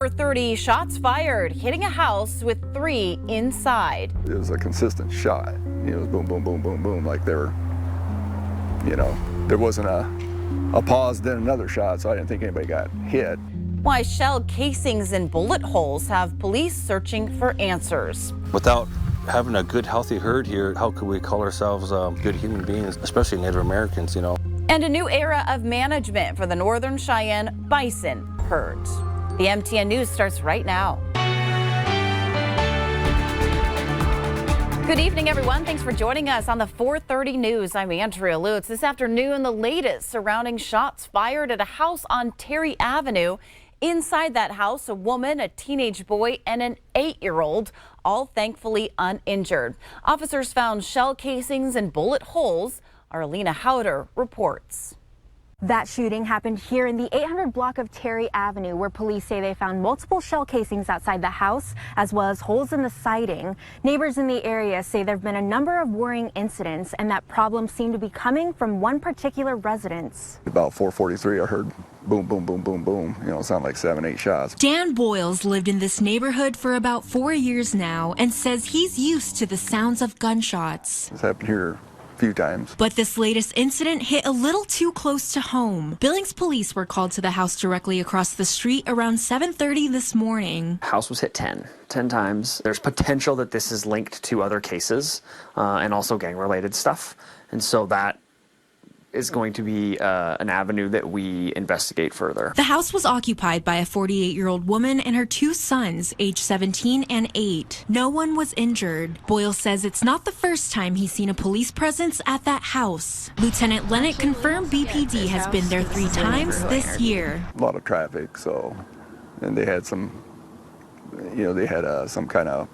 4:30, shots fired, hitting a house with 3 inside. It was a consistent shot. It was boom, boom, boom, boom, boom, like there wasn't a pause, then another shot, so I didn't think anybody got hit. Why shell casings and bullet holes have police searching for answers. Without having a good, healthy herd here, how could we call ourselves good human beings, especially Native Americans, And a new era of management for the Northern Cheyenne bison herds. The MTN News starts right now. Good evening, everyone. Thanks for joining us on the 4:30 News. I'm Andrea Lutz. This afternoon, the latest surrounding shots fired at a house on Terry Avenue. Inside that house, a woman, a teenage boy, and an 8-year-old, all thankfully uninjured. Officers found shell casings and bullet holes. Our Alina Howder reports. That shooting happened here in the 800 block of Terry Avenue, where police say they found multiple shell casings outside the house, as well as holes in the siding. Neighbors in the area say there have been a number of worrying incidents, and that problems seem to be coming from one particular residence. About 4:43, I heard boom, boom, boom, boom, boom. It sounded like 7, 8 shots. Dan Boyles lived in this neighborhood for about 4 years now and says he's used to the sounds of gunshots. It's happened here few times. But this latest incident hit a little too close to home. Billings police were called to the house directly across the street around 7:30 this morning. House was hit 10 times. There's potential that this is linked to other cases and also gang-related stuff. And so that is going to be an avenue that we investigate further. The house was occupied by a 48-year-old woman and her 2 sons, age 17 and 8. No one was injured. Boyle says it's not the first time he's seen a police presence at that house. Lieutenant Lennox confirmed BPD has been there 3 times this year. A lot of traffic, and they had some, some kind of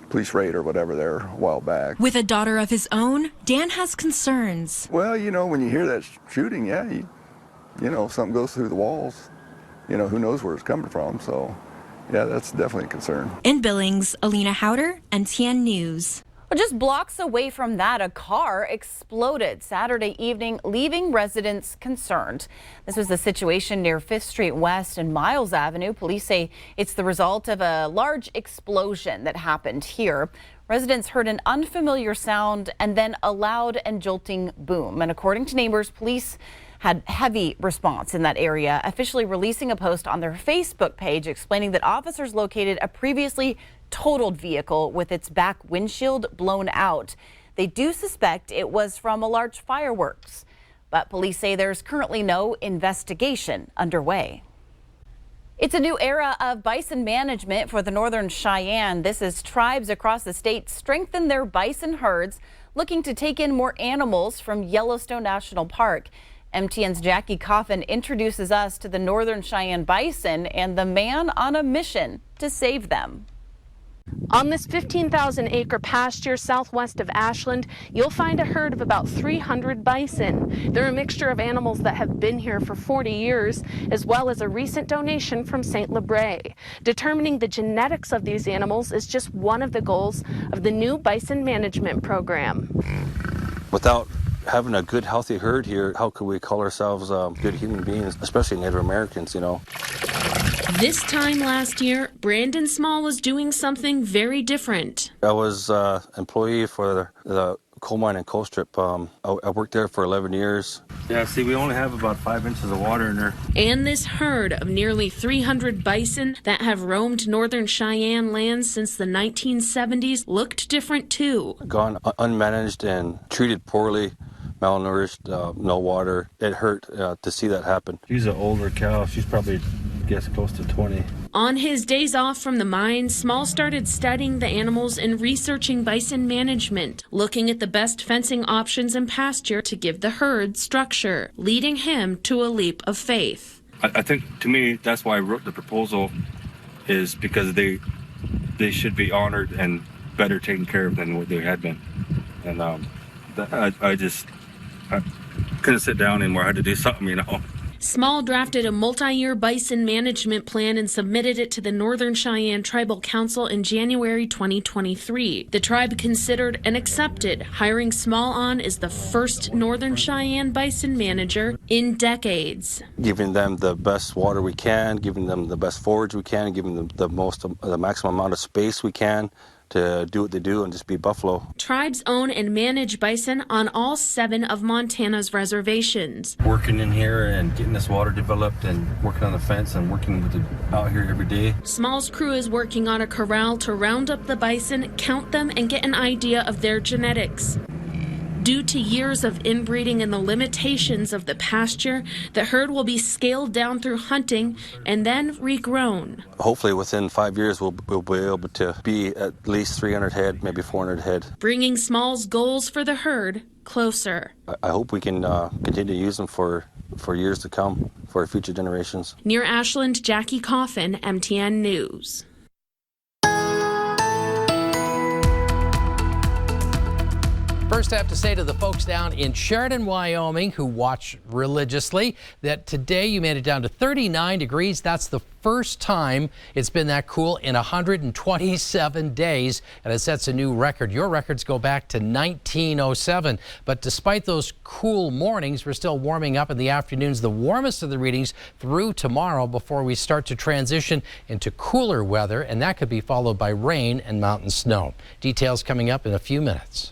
police raid or whatever there a while back. With a daughter of his own, Dan has concerns. Well, when you hear that shooting, something goes through the walls. Who knows where it's coming from. So, yeah, that's definitely a concern. In Billings, Alina Howder, MTN News. Well, just blocks away from that, a car exploded Saturday evening, leaving residents concerned. This was the situation near 5th Street West and Miles Avenue. Police say it's the result of a large explosion that happened here. Residents heard an unfamiliar sound and then a loud and jolting boom. And according to neighbors, police had heavy response in that area, officially releasing a post on their Facebook page explaining that officers located a previously totaled vehicle with its back windshield blown out. They do suspect it was from a large fireworks, but police say there's currently no investigation underway. It's a new era of bison management for the Northern Cheyenne. This is tribes across the state strengthen their bison herds, looking to take in more animals from Yellowstone National Park. MTN's Jackie Coffin introduces us to the Northern Cheyenne bison and the man on a mission to save them. On this 15,000-acre pasture southwest of Ashland, you'll find a herd of about 300 bison. They're a mixture of animals that have been here for 40 years, as well as a recent donation from St. Lebray. Determining the genetics of these animals is just one of the goals of the new Bison Management program. Without having a good, healthy herd here, how could we call ourselves good human beings, especially Native Americans, This time last year, Brandon Small was doing something very different. I was employee for the coal mine and coal strip. I worked there for 11 years. Yeah, see, we only have about 5 inches of water in there. And this herd of nearly 300 bison that have roamed Northern Cheyenne lands since the 1970s looked different too. Gone unmanaged and treated poorly, malnourished, no water. It hurt to see that happen. She's an older cow. She's probably, close to 20. On his days off from the mine, Small started studying the animals and researching bison management, looking at the best fencing options and pasture to give the herd structure, leading him to a leap of faith. I think, to me, that's why I wrote the proposal, is because they should be honored and better taken care of than what they had been. And I couldn't sit down anymore. I had to do something, Small drafted a multi-year bison management plan and submitted it to the Northern Cheyenne Tribal Council in January 2023. The tribe considered and accepted hiring Small on as the first Northern Cheyenne bison manager in decades. Giving them the best water we can, giving them the best forage we can, giving them the maximum amount of space we can to do what they do and just be buffalo. Tribes own and manage bison on all 7 of Montana's reservations. Working in here and getting this water developed and working on the fence and working with out here every day. Small's crew is working on a corral to round up the bison, count them, and get an idea of their genetics. Due to years of inbreeding and the limitations of the pasture, the herd will be scaled down through hunting and then regrown. Hopefully within 5 years we'll be able to be at least 300 head, maybe 400 head. Bringing Small's goals for the herd closer. I hope we can continue to use them for years to come, for future generations. Near Ashland, Jackie Coffin, MTN News. First, I have to say to the folks down in Sheridan, Wyoming, who watch religiously, that today you made it down to 39 degrees. That's the first time it's been that cool in 127 days, and it sets a new record. Your records go back to 1907. But despite those cool mornings, we're still warming up in the afternoons, the warmest of the readings through tomorrow before we start to transition into cooler weather, and that could be followed by rain and mountain snow. Details coming up in a few minutes.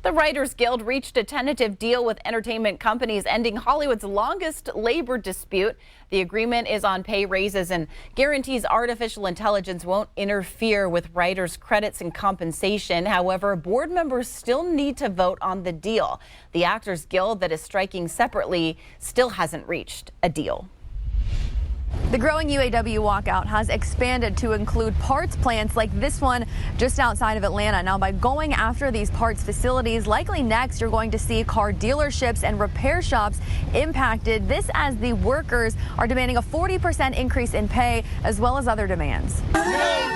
The Writers Guild reached a tentative deal with entertainment companies, ending Hollywood's longest labor dispute. The agreement is on pay raises and guarantees artificial intelligence won't interfere with writers' credits and compensation. However, board members still need to vote on the deal. The Actors Guild, that is striking separately, still hasn't reached a deal. The growing UAW walkout has expanded to include parts plants like this one just outside of Atlanta. Now, by going after these parts facilities, likely next you're going to see car dealerships and repair shops impacted. This as the workers are demanding a 40% increase in pay as well as other demands. No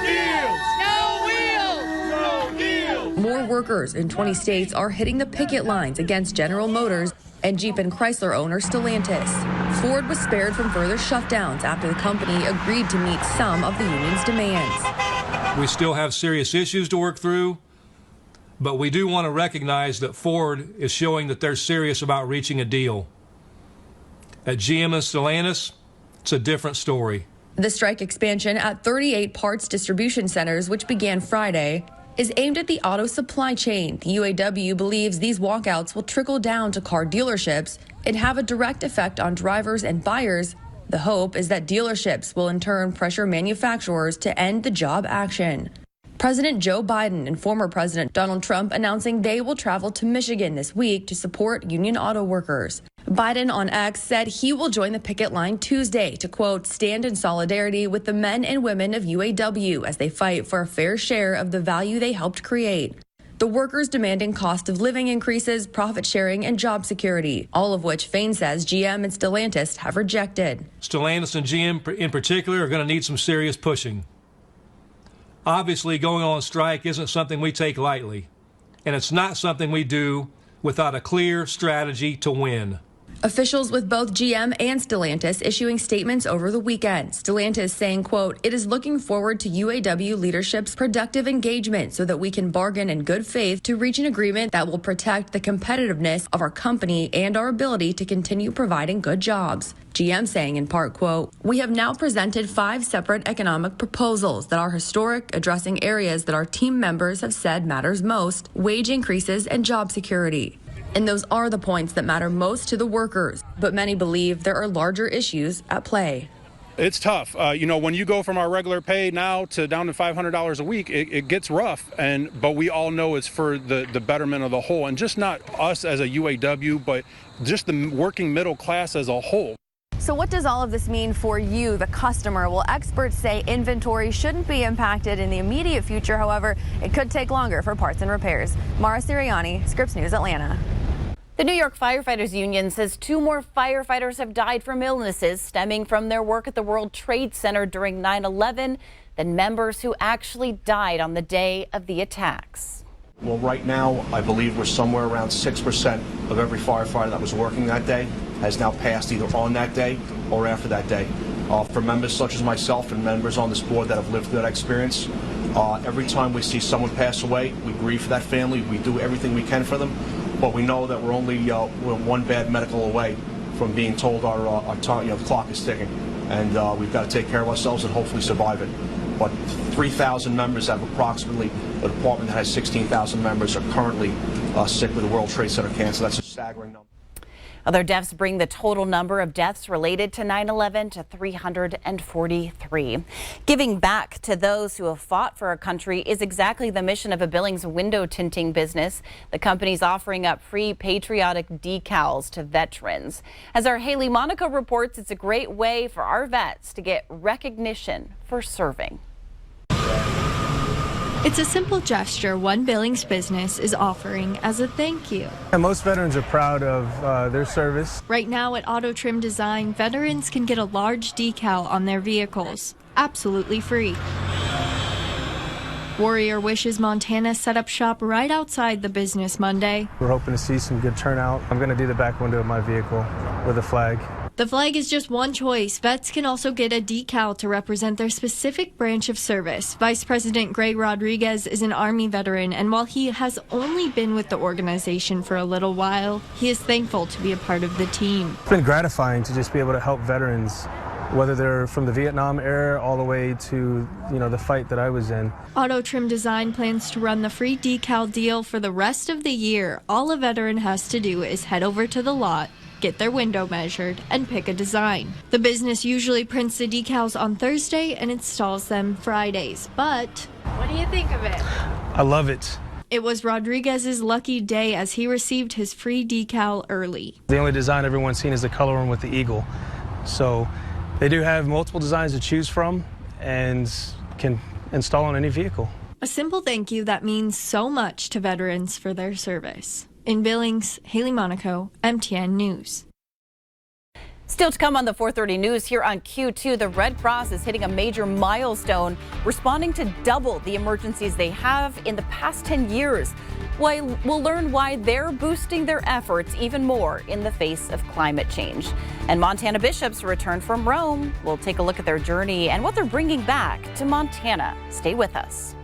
deals! No wheels! No deals! More workers in 20 states are hitting the picket lines against General Motors and Jeep and Chrysler owner Stellantis. Ford was spared from further shutdowns after the company agreed to meet some of the union's demands. We still have serious issues to work through, but we do want to recognize that Ford is showing that they're serious about reaching a deal. At GM and Stellantis, it's a different story. The strike expansion at 38 parts distribution centers, which began Friday, is aimed at the auto supply chain. The UAW believes these walkouts will trickle down to car dealerships and have a direct effect on drivers and buyers. The hope is that dealerships will in turn pressure manufacturers to end the job action. President Joe Biden and former President Donald Trump announcing they will travel to Michigan this week to support union auto workers. Biden on X said he will join the picket line Tuesday to, quote, stand in solidarity with the men and women of UAW as they fight for a fair share of the value they helped create. The workers demanding cost of living increases, profit sharing, and job security, all of which Fain says GM and Stellantis have rejected. Stellantis and GM in particular are going to need some serious pushing. Obviously, going on strike isn't something we take lightly, and it's not something we do without a clear strategy to win. Officials with both GM and Stellantis issuing statements over the weekend. Stellantis saying, quote, it is looking forward to UAW leadership's productive engagement so that we can bargain in good faith to reach an agreement that will protect the competitiveness of our company and our ability to continue providing good jobs. GM saying in part, quote, we have now presented 5 separate economic proposals that are historic, addressing areas that our team members have said matters most, wage increases and job security. And those are the points that matter most to the workers. But many believe there are larger issues at play. It's tough. When you go from our regular pay now to down to $500 a week, it gets rough. But we all know it's for the betterment of the whole. And just not us as a UAW, but just the working middle class as a whole. So what does all of this mean for you, the customer? Well, experts say inventory shouldn't be impacted in the immediate future. However, it could take longer for parts and repairs. Mara Siriani, Scripps News, Atlanta. The New York Firefighters Union says 2 more firefighters have died from illnesses stemming from their work at the World Trade Center during 9/11 than members who actually died on the day of the attacks. Well, right now, I believe we're somewhere around 6% of every firefighter that was working that day has now passed either on that day or after that day. For members such as myself and members on this board that have lived through that experience, every time we see someone pass away, we grieve for that family. We do everything we can for them, but we know that we're only we're one bad medical away from being told our time, clock is ticking, and we've got to take care of ourselves and hopefully survive it. But 3,000 members out of approximately a department that has 16,000 members are currently sick with the World Trade Center cancer. That's a staggering number. Other deaths bring the total number of deaths related to 9/11 to 343. Giving back to those who have fought for our country is exactly the mission of a Billings window tinting business. The company's offering up free patriotic decals to veterans. As our Haley Monaco reports, it's a great way for our vets to get recognition for serving. It's a simple gesture one Billings business is offering as a thank you. Most veterans are proud of their service. Right now at Auto Trim Design, veterans can get a large decal on their vehicles, absolutely free. Warrior Wishes Montana set up shop right outside the business Monday. We're hoping to see some good turnout. I'm going to do the back window of my vehicle with a flag. The flag is just one choice. Vets can also get a decal to represent their specific branch of service. Vice President Greg Rodriguez is an Army veteran, and while he has only been with the organization for a little while, he is thankful to be a part of the team. It's been gratifying to just be able to help veterans, whether they're from the Vietnam era all the way to, the fight that I was in. Auto Trim Design plans to run the free decal deal for the rest of the year. All a veteran has to do is head over to the lot, get their window measured, and pick a design. The business usually prints the decals on Thursday and installs them Fridays. But what do you think of it? I love it. It was Rodriguez's lucky day as he received his free decal early. The only design everyone's seen is the color one with the eagle. So they do have multiple designs to choose from and can install on any vehicle. A simple thank you that means so much to veterans for their service. In Billings, Haley Monaco, MTN News. Still to come on the 4:30 news here on Q2, the Red Cross is hitting a major milestone, responding to double the emergencies they have in the past 10 years. We'll learn why they're boosting their efforts even more in the face of climate change. And Montana bishops return from Rome. We'll take a look at their journey and what they're bringing back to Montana. Stay with us.